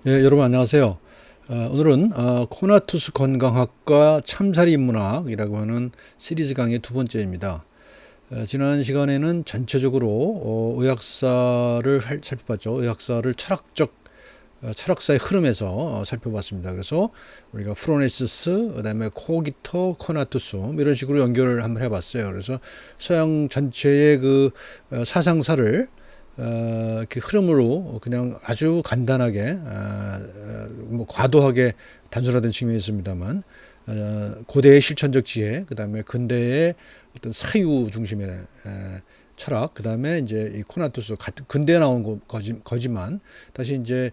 예, 여러분 안녕하세요. 오늘은 코나투스 건강학과 참사리 문학이라고 하는 시리즈 강의 두 번째입니다. 지난 시간에는 전체적으로 의학사를 살펴봤죠. 의학사를 철학사의 흐름에서 살펴봤습니다. 그래서 우리가 프로네시스, 그다음에 코기토, 코나투스 이런 식으로 연결을 한번 해봤어요. 그래서 서양 전체의 그 사상사를 그 흐름으로 그냥 아주 간단하게 뭐 과도하게 단순화된 측면이 있습니다만 고대의 실천적 지혜, 그다음에 근대의 어떤 사유 중심의 철학, 그다음에 이제 이 코나투스 같은 근대에 나온 거지만 다시 이제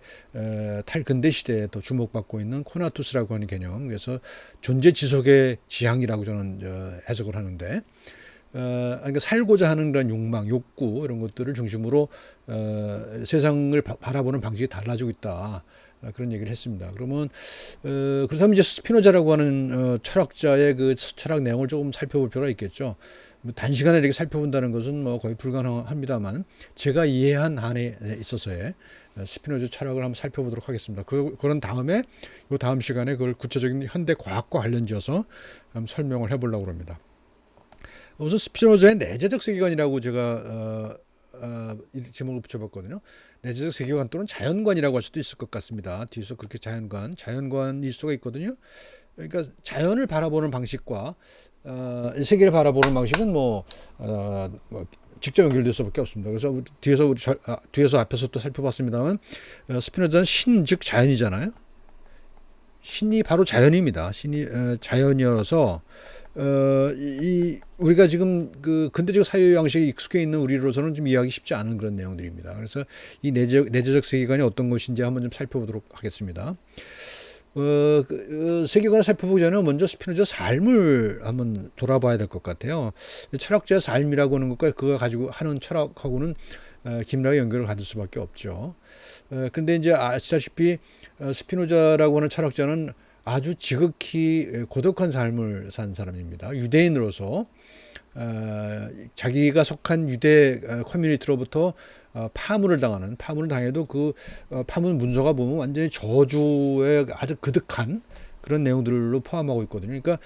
탈근대 시대에 더 주목받고 있는 코나투스라고 하는 개념. 그래서 존재 지속의 지향이라고 저는 해석을 하는데 그러니까 살고자 하는 그런 욕망, 욕구 이런 것들을 중심으로 세상을 바라보는 방식이 달라지고 있다. 그런 얘기를 했습니다. 그러면 그렇다면 이제 스피노자라고 하는 철학자의 그 철학 내용을 조금 살펴볼 필요가 있겠죠. 뭐 단시간에 이렇게 살펴본다는 것은 뭐 거의 불가능합니다만 제가 이해한 한에 있어서의 스피노자 철학을 한번 살펴보도록 하겠습니다. 그런 다음에 요 다음 시간에 그걸 구체적인 현대 과학과 관련지어서 한번 설명을 해보려고 합니다. 우선 스피노자의 내재적 세계관이라고 제가 이 제목을 붙여봤거든요. 내재적 세계관 또는 자연관이라고 할 수도 있을 것 같습니다. 뒤에서 그렇게 자연관일 수가 있거든요. 그러니까 자연을 바라보는 방식과 세계를 바라보는 방식은 뭐 직접 연결될 수밖에 없습니다. 그래서 뒤에서 앞에서 또 살펴봤습니다만 스피노자는 신 즉 자연이잖아요. 신이 바로 자연입니다. 신이 자연이어서 우리가 지금 그 근대적 사유 양식에 익숙해 있는 우리로서는 좀 이해하기 쉽지 않은 그런 내용들입니다. 그래서 이 내재적 세계관이 어떤 것인지 한번 좀 살펴보도록 하겠습니다. 세계관을 살펴보기 전에 먼저 스피노자 삶을 한번 돌아봐야 될 것 같아요. 철학자의 삶이라고 하는 것과 그가 가지고 하는 철학하고는 긴밀하게 연결을 가질 수밖에 없죠. 그런데 이제 아시다시피 스피노자라고 하는 철학자는 아주 지극히 고독한 삶을 산 사람입니다. 유대인으로서 자기가 속한 유대 커뮤니티로부터 파문을 당해도 그 파문 문서가 보면 완전히 저주의 아주 그득한 그런 내용들로 포함하고 있거든요. 그러니까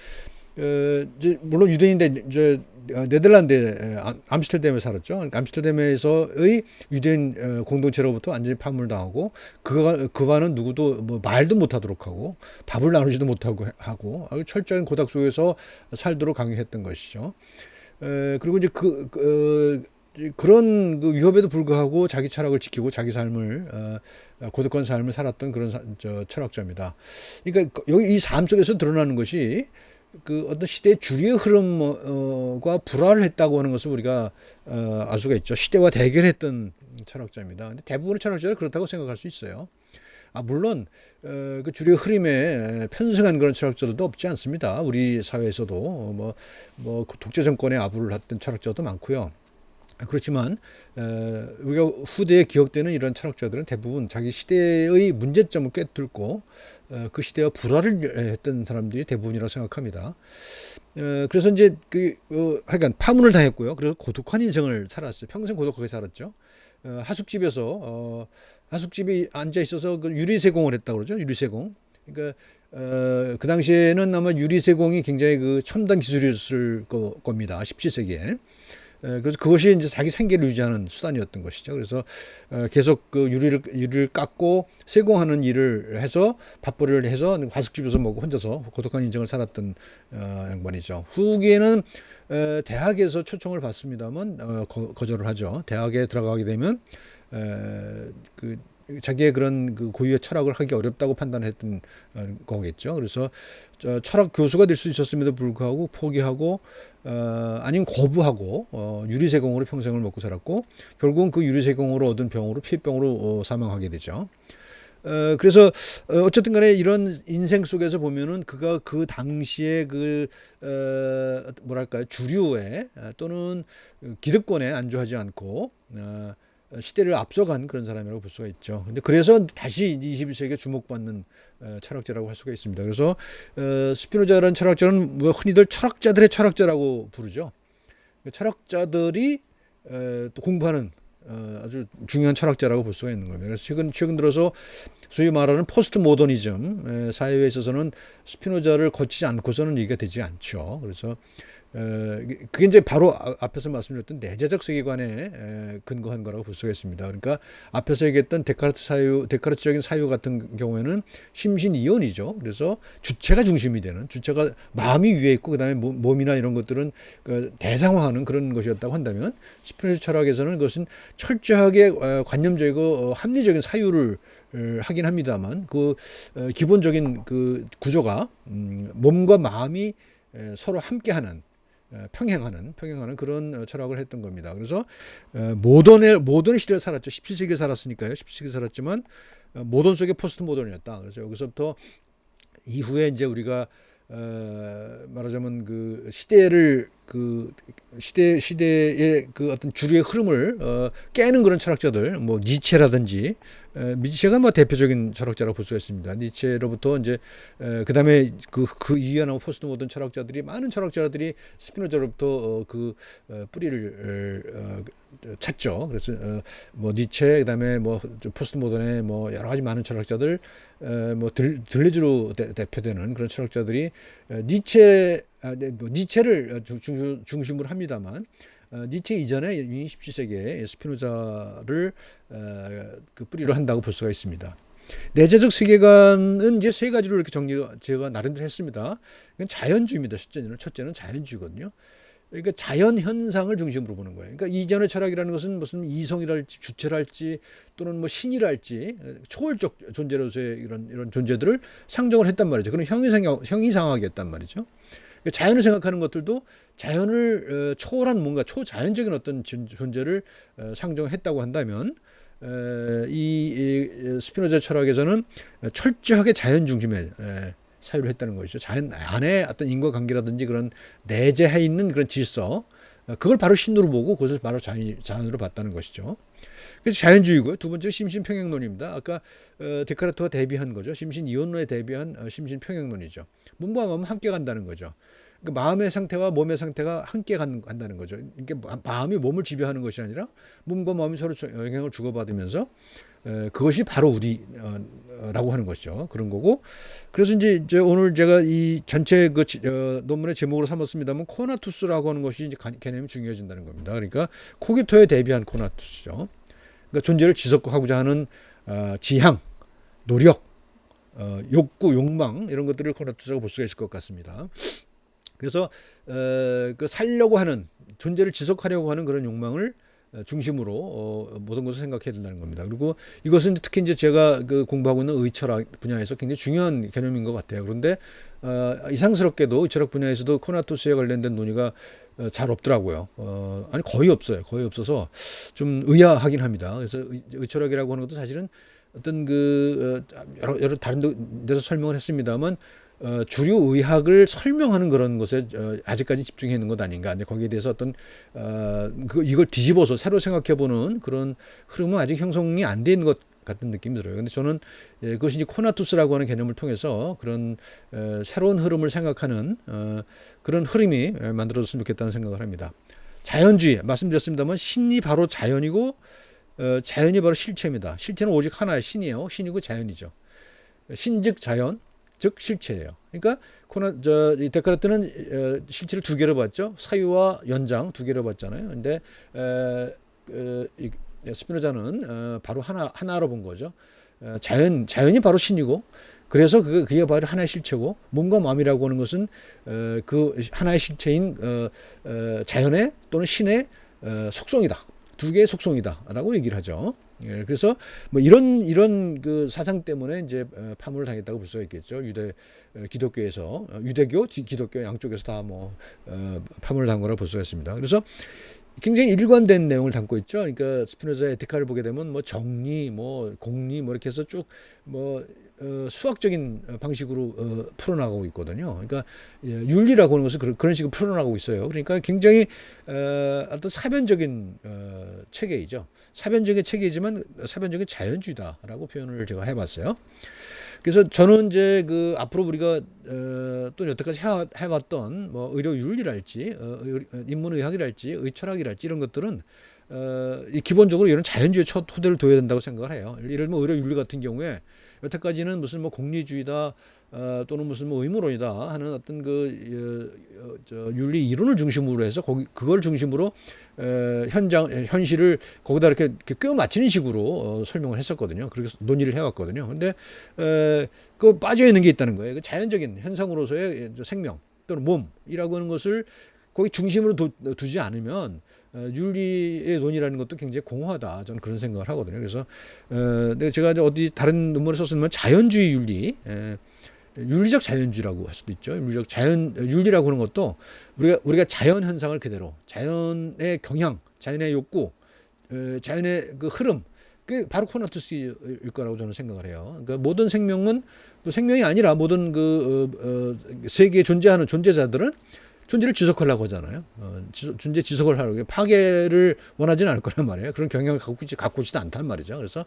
이제 물론 유대인인데 이제 네덜란드 암스테르담에 살았죠. 그러니까 암스테르담에서의 유대인 공동체로부터 완전히 파문을 당하고 그와는 누구도 뭐 말도 못하도록 하고 밥을 나누지도 못하고 하고 아주 철저한 고닥 속에서 살도록 강요했던 것이죠. 그리고 이제 그런 그 위협에도 불구하고 자기 철학을 지키고 자기 삶을 고독한 삶을 살았던 그런 철학자입니다. 그러니까 여기 이 삶 속에서 드러나는 것이 그 어떤 시대의 주류의 흐름과 불화를 했다고 하는 것을 우리가 알 수가 있죠. 시대와 대결했던 철학자입니다. 근데 대부분의 철학자를 그렇다고 생각할 수 있어요. 물론 그 주류 흐름에 편승한 그런 철학자들도 없지 않습니다. 우리 사회에서도 뭐 독재 정권에 아부를 했던 철학자도 많고요. 그렇지만 우리가 후대에 기억되는 이런 철학자들은 대부분 자기 시대의 문제점을 꿰뚫고 그 시대와 불화를 했던 사람들이 대부분이라고 생각합니다. 그래서 이제 하여간 파문을 당했고요. 그래서 고독한 인생을 살았어요. 평생 고독하게 살았죠. 하숙집에 앉아 있어서 그 유리세공을 했다 그러죠. 유리세공. 그러니까 그 당시에는 아마 유리세공이 굉장히 그 첨단 기술이었을 겁니다. 17세기에. 그래서 그것이 이제 자기 생계를 유지하는 수단이었던 것이죠. 그래서 계속 그 유리를 깎고 세공하는 일을 해서 밥벌이를 해서 과숙집에서 먹고 혼자서 고독한 인생을 살았던 양반이죠. 후기에는 대학에서 초청을 받습니다만 거절을 하죠. 대학에 들어가게 되면 그 자기의 그런 그 고유의 철학을 하기 어렵다고 판단했던 거겠죠. 그래서 철학 교수가 될 수 있었음에도 불구하고 포기하고 아니면 거부하고 유리세공으로 평생을 먹고 살았고 결국은 그 유리세공으로 얻은 병으로 피해병으로 사망하게 되죠. 그래서 어쨌든 간에 이런 인생 속에서 보면은 그가 그 당시에 그 뭐랄까요 주류에 또는 기득권에 안주하지 않고 시대를 앞서간 그런 사람이라고 볼 수가 있죠. 근데 그래서 다시 21세기에 주목받는 철학자라고 할 수가 있습니다. 그래서 스피노자라는 철학자는 뭐 흔히들 철학자들의 철학자라고 부르죠. 철학자들이 또 공부하는 아주 중요한 철학자라고 볼 수가 있는 겁니다. 그래서 최근 들어서 소위 말하는 포스트 모더니즘 사회에 있어서는 스피노자를 거치지 않고서는 얘기가 되지 않죠. 그래서 그게 이제 바로 앞에서 말씀드렸던 내재적 세계관에 근거한 거라고 볼 수가 있습니다. 그러니까 앞에서 얘기했던 데카르트적인 사유 같은 경우에는 심신이온이죠. 그래서 주체가 중심이 되는, 주체가 마음이 위에 있고 그다음에 몸이나 이런 것들은 대상화하는 그런 것이었다고 한다면, 스피노자 철학에서는 그것은 철저하게 관념적이고 합리적인 사유를 하긴 합니다만, 그 기본적인 그 구조가 몸과 마음이 서로 함께하는, 평행하는 그런 철학을 했던 겁니다. 그래서 모던의 시대를 살았죠. 17세기에 살았으니까요. 17세기에 살았지만 모던 속의 포스트 모던이었다. 그래서 여기서부터 이후에 이제 우리가 말하자면 그 시대를 시대의 그 어떤 주류의 흐름을 깨는 그런 철학자들, 뭐 니체라든지, 니체가 뭐 대표적인 철학자라고 볼 수가 있습니다. 니체로부터 이제 그다음에 그 이후에 나온 포스트 모던 철학자들이, 많은 철학자들이 스피노자로부터 뿌리를 찾죠. 그래서 뭐 니체, 그다음에 뭐 포스트 모던의 뭐 여러 가지 많은 철학자들, 뭐 들레즈로 대표되는 그런 철학자들이 니체를 중심으로 합니다만, 니체 이전에 17세기에 스피노자를 그 뿌리로 한다고 볼 수가 있습니다. 내재적 세계관은 이제 세 가지로 이렇게 제가 나름대로 했습니다. 이건 자연주의입니다. 첫째는 자연주의거든요. 그러니까 자연 현상을 중심으로 보는 거예요. 그러니까 이전의 철학이라는 것은 무슨 이성이랄지 주체랄지 또는 뭐 신이랄지 초월적 존재로서의 이런 존재들을 상정을 했단 말이죠. 그런 형이상하게 했단 말이죠. 그러니까 자연을 생각하는 것들도 자연을 초월한 뭔가 초자연적인 어떤 존재를 상정했다고 한다면, 이 스피노자 철학에서는 철저하게 자연 중심의 사유를 했다는 것이죠. 자연 안에 어떤 인과관계라든지 그런 내재해 있는 그런 질서, 그걸 바로 신으로 보고 그것을 바로 자연으로 봤다는 것이죠. 그래서 자연주의고요. 두 번째 심신평행론입니다. 아까 데카르트와 대비한 거죠. 심신이온론에 대비한 심신평행론이죠. 몸과 마음은 함께 간다는 거죠. 그러니까 마음의 상태와 몸의 상태가 함께 간다는 거죠. 이게 마음이 몸을 지배하는 것이 아니라 몸과 마음이 서로 영향을 주고받으면서 그것이 바로 우리라고 하는 것이죠. 그런 거고. 그래서 이제 오늘 제가 이 전체 그 논문의 제목으로 삼았습니다만, 코나투스라고 하는 것이 이제 개념이 중요해진다는 겁니다. 그러니까 코기토에 대비한 코나투스죠. 그러니까 존재를 지속하고자 하는 지향, 노력, 욕구, 욕망, 이런 것들을 코나투스라고 볼 수가 있을 것 같습니다. 그래서 그 살려고 하는, 존재를 지속하려고 하는 그런 욕망을 중심으로 모든 것을 생각해야 된다는 겁니다. 그리고 이것은 특히 이제 제가 그 공부하고 있는 의철학 분야에서 굉장히 중요한 개념인 것 같아요. 그런데 이상스럽게도 의철학 분야에서도 코나투스에 관련된 논의가 잘 없더라고요. 아니 거의 없어요. 거의 없어서 좀 의아하긴 합니다. 그래서 의철학이라고 하는 것도 사실은 어떤 그 여러 다른 데서 설명을 했습니다만, 주류 의학을 설명하는 그런 것에 아직까지 집중해 있는 것 아닌가. 근데 거기에 대해서 어떤 이걸 뒤집어서 새로 생각해보는 그런 흐름은 아직 형성이 안 돼 있는 것 같은 느낌이 들어요. 근데 저는 그것이 이제 코나투스라고 하는 개념을 통해서 그런 새로운 흐름을 생각하는 그런 흐름이 만들어졌으면 좋겠다는 생각을 합니다. 자연주의 말씀드렸습니다만, 신이 바로 자연이고 자연이 바로 실체입니다. 실체는 오직 하나의 신이에요. 신이고 자연이죠. 신즉 자연, 즉 실체예요. 그러니까 데카르트는 실체를 두 개로 봤죠. 사유와 연장 두 개로 봤잖아요. 근데 스피노자는 바로 하나로 본 거죠. 자연이 바로 신이고, 그래서 그게 바로 하나의 실체고, 몸과 마음이라고 하는 것은 그 하나의 실체인 자연의 또는 신의 속성이다. 두 개의 속성이다라고 얘기를 하죠. 그래서 뭐 이런 그 사상 때문에 이제 파문을 당했다고 볼 수가 있겠죠. 기독교에서, 유대교, 기독교 양쪽에서 다 뭐 파문을 당한 거라고 볼 수가 있습니다. 그래서 굉장히 일관된 내용을 담고 있죠. 그러니까 스피노자의 에티카를 보게 되면 뭐 정리, 뭐 공리, 뭐 이렇게 해서 쭉 뭐 수학적인 방식으로 풀어나가고 있거든요. 그러니까 윤리라고 하는 것을 그런 식으로 풀어나가고 있어요. 그러니까 굉장히 어떤 사변적인 체계이죠. 사변적인 체계이지만 사변적인 자연주의다라고 표현을 제가 해봤어요. 그래서 저는 이제 그 앞으로 우리가 또 여태까지 해왔던 뭐 의료 윤리랄지 인문의학이랄지 의철학이랄지 이런 것들은 이 기본적으로 이런 자연주의 첫 토대를 둬야 된다고 생각을 해요. 예를 들면 의료 윤리 같은 경우에 여태까지는 무슨 뭐 공리주의다 또는 무슨 뭐 의무론이다 하는 어떤 윤리 이론을 중심으로 해서 그걸 중심으로 현실을 거기다 이렇게 껴 맞추는 식으로 설명을 했었거든요. 그렇게 논의를 해왔거든요. 근데 그 빠져 있는 게 있다는 거예요. 그 자연적인 현상으로서의 생명 또는 몸이라고 하는 것을 거기 중심으로 두지 않으면 윤리의 논의라는 것도 굉장히 공허하다. 저는 그런 생각을 하거든요. 그래서 제가 어디 다른 논문을 썼으면 자연주의 윤리, 윤리적 자연주의라고 할 수도 있죠. 윤리라고 하는 것도 우리가 자연 현상을 그대로, 자연의 경향, 자연의 욕구, 자연의 그 흐름, 그 바로 코나투스일 거라고 저는 생각을 해요. 그러니까 모든 생명은 또 생명이 아니라 모든 세계에 존재하는 존재자들은 존재를 지속하려고 하잖아요. 존재 지속을 하려고 파괴를 원하지는 않을 거란 말이에요. 그런 경향을 갖고 있지도 않단 말이죠. 그래서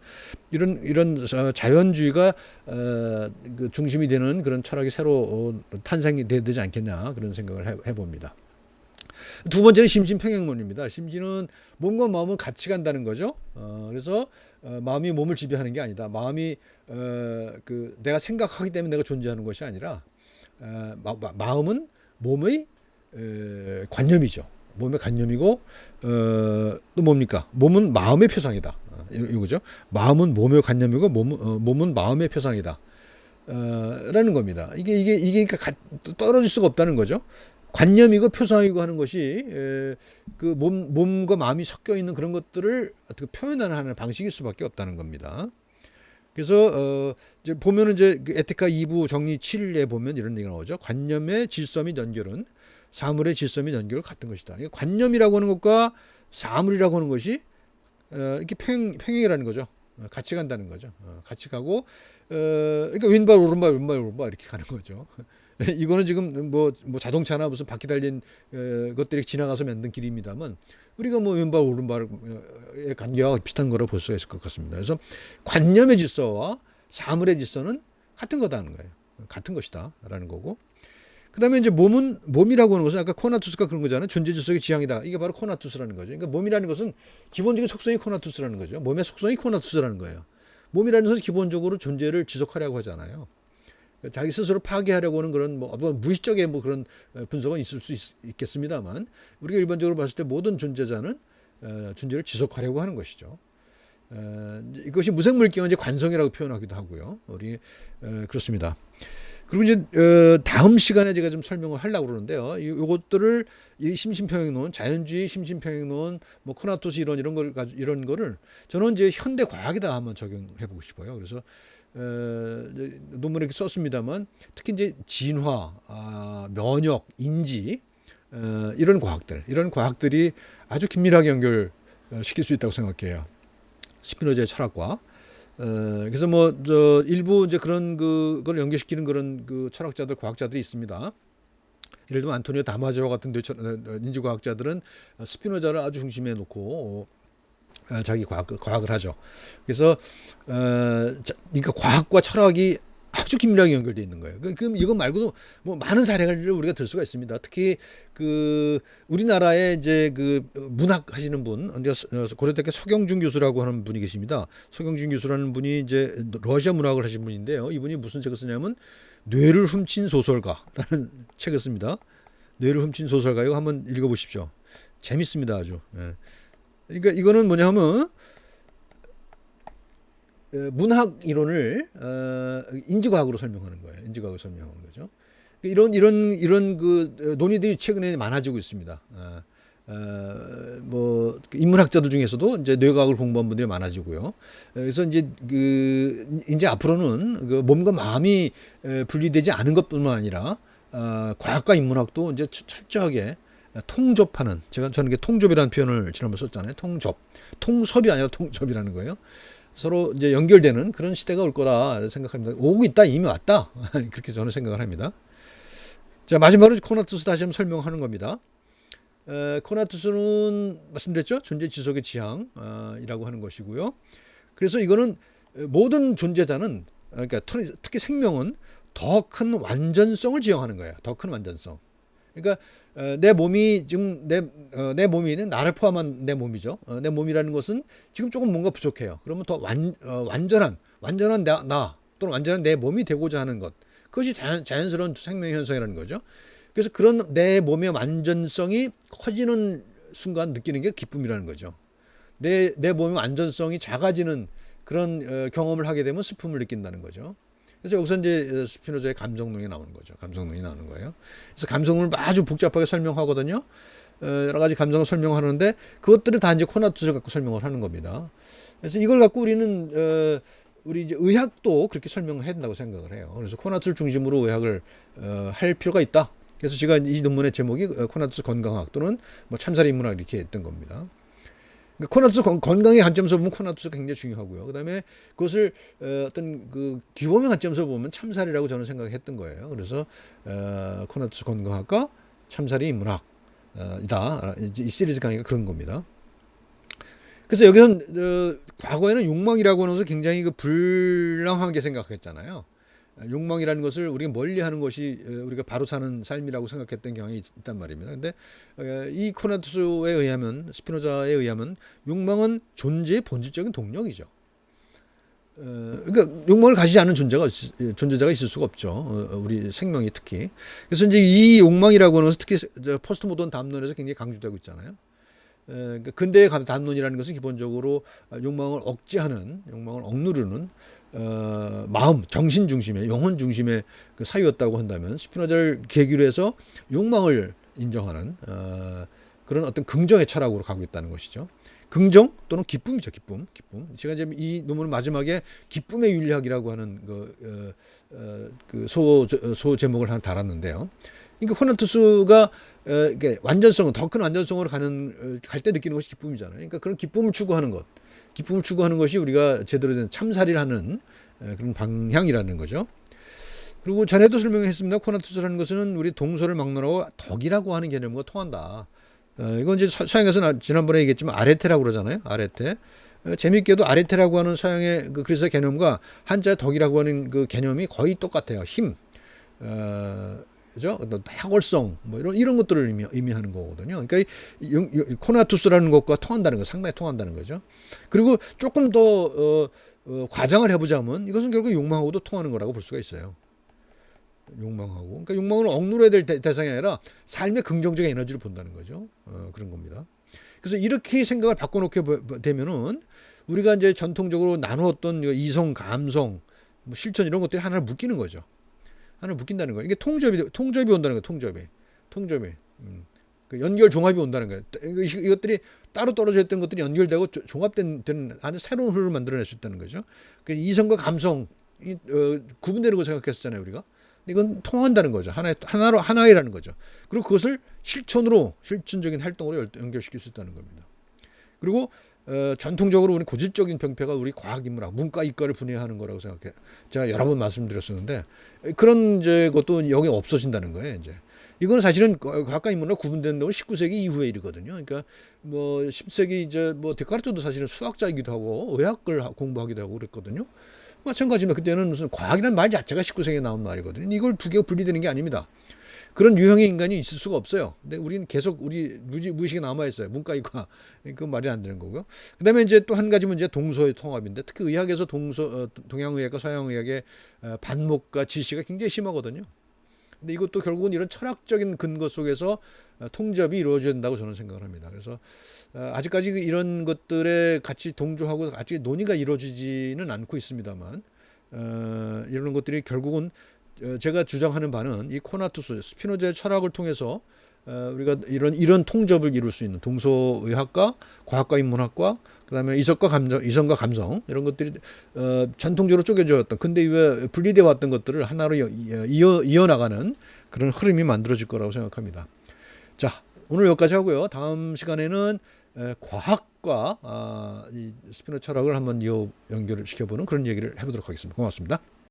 이런 자연주의가 그 중심이 되는 그런 철학이 새로 탄생이 되지 않겠냐 그런 생각을 해봅니다. 두 번째는 심신평행론입니다. 심신은 몸과 마음은 같이 간다는 거죠. 그래서 마음이 몸을 지배하는 게 아니다. 마음이 내가 생각하기 때문에 내가 존재하는 것이 아니라 마음은 몸의 관념이죠. 몸의 관념이고 또 뭡니까? 몸은 마음의 표상이다. 이거죠. 마음은 몸의 관념이고 몸은 마음의 표상이다. 라는 겁니다. 이게 그러니까 떨어질 수가 없다는 거죠. 관념이고 표상이고 하는 것이 그 몸과 마음이 섞여 있는 그런 것들을 어떻게 표현하는 방식일 수밖에 없다는 겁니다. 그래서 이제 보면은 이제 에티카 2부 정리 7에 보면 이런 얘기가 나오죠. 관념의 질서 및 연결은 사물의 질서 및 연결 같은 것이다. 관념이라고 하는 것과 사물이라고 하는 것이 이렇게 평행이라는 거죠. 같이 간다는 거죠. 같이 가고 그러니까 왼발 오른발 이렇게 가는 거죠. 이거는 지금 뭐 자동차나 무슨 바퀴 달린 것들이 지나가서 만든 길입니다만 우리가 뭐 왼발 오른발의 관계와 비슷한 거라 볼 수가 있을 것 같습니다. 그래서 관념의 질서와 사물의 질서는 같은 거다는 거예요. 같은 것이다라는 거고. 그다음에 이제 몸이라고 하는 것은 아까 코나투스가 그런 거잖아요. 존재 질서의 지향이다. 이게 바로 코나투스라는 거죠. 그러니까 몸이라는 것은 기본적인 속성이 코나투스라는 거죠. 몸의 속성이 코나투스라는 거예요. 몸이라는 것은 기본적으로 존재를 지속하려고 하잖아요. 자기 스스로 파괴하려고 하는 그런 무의식적인 그런 분석은 있을 수 있겠습니다만 우리가 일반적으로 봤을 때 모든 존재자는 존재를 지속하려고 하는 것이죠. 이것이 무생물경은 이제 관성이라고 표현하기도 하고요. 그렇습니다. 그리고 이제 다음 시간에 제가 좀 설명을 하려고 그러는데요. 이것들을 이 심신평행론, 자연주의 심신평행론, 코나투스 이런 거를 저는 이제 현대 과학에다 한번 적용해 보고 싶어요. 그래서 논문에 이렇게 썼습니다만 특히 이제 진화, 면역, 인지 이런 과학들이 아주 긴밀하게 연결시킬 수 있다고 생각해요. 스피노자의 철학과. 그래서 일부 이제 그런 그걸 연결시키는 그런 철학자들, 과학자들이 있습니다. 예를 들면 안토니오 다마지오 같은 인지과학자들은 스피노자를 아주 중심에 놓고 자기 과학을 하죠. 그래서 그러니까 과학과 철학이 아주 긴밀하게 연결되어 있는 거예요. 그럼 이것 말고도 많은 사례를 우리가 들 수가 있습니다. 특히 우리나라에 이제 문학 하시는 분, 고려대학교 서경준 교수라고 하는 분이 계십니다. 서경준 교수라는 분이 이제 러시아 문학을 하신 분인데요. 이분이 무슨 책을 쓰냐면 뇌를 훔친 소설가라는 책을 씁니다. 뇌를 훔친 소설가 이거 한번 읽어보십시오. 재밌습니다, 아주. 예. 그러니까 이거는 뭐냐면 문학 이론을 인지과학으로 설명하는 거예요. 인지과학으로 설명하는 거죠. 이런 논의들이 최근에 많아지고 있습니다. 인문학자들 중에서도 이제 뇌과학을 공부한 분들이 많아지고요. 그래서 이제 앞으로는 몸과 마음이 분리되지 않은 것뿐만 아니라 과학과 인문학도 이제 철저하게 통접하는 저는 이게 통접이라는 표현을 지난번에 썼잖아요. 통섭이 아니라 통접이라는 거예요. 서로 이제 연결되는 그런 시대가 올 거라 생각합니다. 오고 있다, 이미 왔다. 그렇게 저는 생각을 합니다. 자, 마지막으로 코나투스 다시 한번 설명하는 겁니다. 코나투스는 말씀드렸죠. 존재 지속의 지향이라고 하는 것이고요. 그래서 이거는 모든 존재자는 그러니까 특히 생명은 더 큰 완전성을 지향하는 거예요. 더 큰 완전성. 그러니까 내 몸이 지금 내 몸이 나를 포함한 내 몸이죠. 내 몸이라는 것은 지금 조금 뭔가 부족해요. 그러면 더 완전한 나 또는 완전한 내 몸이 되고자 하는 것. 그것이 자연스러운 생명 현상이라는 거죠. 그래서 그런 내 몸의 완전성이 커지는 순간 느끼는 게 기쁨이라는 거죠. 내 몸의 완전성이 작아지는 그런 경험을 하게 되면 슬픔을 느낀다는 거죠. 그래서 여기서 이제 스피노자의 감성론이 나오는 거죠. 감성론이 나오는 거예요. 그래서 감성론을 아주 복잡하게 설명하거든요. 여러 가지 감성을 설명하는데 그것들을 다 이제 코나투스를 갖고 설명을 하는 겁니다. 그래서 이걸 갖고 우리 이제 의학도 그렇게 설명해야 된다고 생각을 해요. 그래서 코나투스를 중심으로 의학을 할 필요가 있다. 그래서 제가 이 논문의 제목이 코나투스 건강학 또는 뭐 참사리 인문학 이렇게 했던 겁니다. 코나투스 건강의 관점에서 보면 코나투스가 굉장히 중요하고요. 그다음에 그것을 어떤 그 규범의 관점에서 보면 참살이라고 저는 생각했던 거예요. 그래서 코나투스 건강학과 참살이 인문학 이다. 이 시리즈 강의가 그런 겁니다. 그래서 여기서는 과거에는 욕망이라고 하는 것을 굉장히 그 불량하게 생각했잖아요. 욕망이라는 것을 우리가 멀리하는 것이 우리가 바로 사는 삶이라고 생각했던 경향이 있단 말입니다. 근데 이 코나투스에 의하면 스피노자에 의하면 욕망은 존재의 본질적인 동력이죠. 그러니까 욕망을 가지지 않은 존재자가 있을 수가 없죠. 우리 생명이 특히. 그래서 이제 이 욕망이라고 하는 것은 특히 포스트 모던 담론에서 굉장히 강조되고 있잖아요. 그러니까 근대의 담론이라는 것은 기본적으로 욕망을 억제하는, 욕망을 억누르는 마음, 정신 중심의, 영혼 중심의 그 사유였다고 한다면 스피노자를 계기로 해서 욕망을 인정하는 그런 어떤 긍정의 철학으로 가고 있다는 것이죠. 긍정 또는 기쁨이죠. 기쁨. 제가 이제 이 논문 마지막에 기쁨의 윤리학이라고 하는 소 제목을 하나 달았는데요. 그러니까 코나투스가 완전성은 더 큰 완전성으로 갈 때 느끼는 것이 기쁨이잖아요. 그러니까 그런 기쁨을 추구하는 것. 기쁨을 추구하는 것이 우리가 제대로 된 참살이를 하는 그런 방향이라는 거죠. 그리고 전에도 설명했습니다. 코나투스라는 것은 우리 동서를 막론하고 덕이라고 하는 개념과 통한다. 이건 이제 서양에서 지난번에 얘기했지만 아레테라고 그러잖아요. 아레테. 재밌게도 아레테라고 하는 서양의 그 그리스 개념과 한자 덕이라고 하는 그 개념이 거의 똑같아요. 힘. 그죠? 탁월성 뭐 이런 것들을 의미하는 거거든요. 그러니까 코나투스라는 것과 통한다는 거, 상당히 통한다는 거죠. 그리고 조금 더 과장을 해보자면 이것은 결국 욕망하고도 통하는 거라고 볼 수가 있어요. 욕망하고, 그러니까 욕망을 억누려야 될 대상이 아니라 삶의 긍정적인 에너지를 본다는 거죠. 그런 겁니다. 그래서 이렇게 생각을 바꿔놓게 되면은 우리가 이제 전통적으로 나누었던 이성, 감성, 뭐 실천 이런 것들이 하나를 묶이는 거죠. 하나 묶인다는 거예요. 이게 통접이 온다는 거예요. 통접이. 그 연결 종합이 온다는 거예요. 이것들이 따로 떨어져 있던 것들이 연결되고 종합된 아주 새로운 흐름을 만들어낼 수 있다는 거죠. 그 이성과 감성이 구분되는 거 생각했었잖아요, 우리가. 이건 통한다는 거죠. 하나이라는 거죠. 그리고 그것을 실천적인 활동으로 연결시킬 수 있다는 겁니다. 그리고 전통적으로 우리 고질적인 병폐가 우리 과학인문학, 문과, 이과를 분해하는 거라고 생각해요. 제가 여러 번 말씀드렸었는데 그런 이제 것도 여기 없어진다는 거예요. 이제 이거는 사실은 과학과 인문학 구분된 건 19세기 이후의 일이거든요. 그러니까 뭐 10세기 이제 뭐 데카르트도 사실은 수학자이기도 하고 의학을 공부하기도 하고 그랬거든요. 마찬가지입니다. 그때는 무슨 과학이라는 말 자체가 19세기에 나온 말이거든요. 이걸 두 개가 분리되는 게 아닙니다. 그런 유형의 인간이 있을 수가 없어요. 근데 우리는 계속 우리 무의식에 남아 있어요. 문과 이과. 그건 말이 안 되는 거고요. 그다음에 이제 또 한 가지 문제 동서의 통합인데 특히 의학에서 동양의학과 서양의학의 반목과 지시가 굉장히 심하거든요. 근데 이것도 결국은 이런 철학적인 근거 속에서 통접이 이루어져야 된다고 저는 생각을 합니다. 그래서 아직까지 이런 것들에 같이 동조하고 아직 논의가 이루어지지는 않고 있습니다만 이런 것들이 결국은 제가 주장하는 바는 이 코나투스, 스피노자의 철학을 통해서 우리가 이런 통접을 이룰 수 있는 동서의학과, 과학과 인문학과, 그다음에 이성과 감성 이런 것들이 전통적으로 쪼개져 왔던 근대 이후에 분리되어 왔던 것들을 하나로 이어나가는 그런 흐름이 만들어질 거라고 생각합니다. 자, 오늘 여기까지 하고요. 다음 시간에는 과학과 이 스피노자 철학을 한번 연결을 시켜보는 그런 얘기를 해보도록 하겠습니다. 고맙습니다.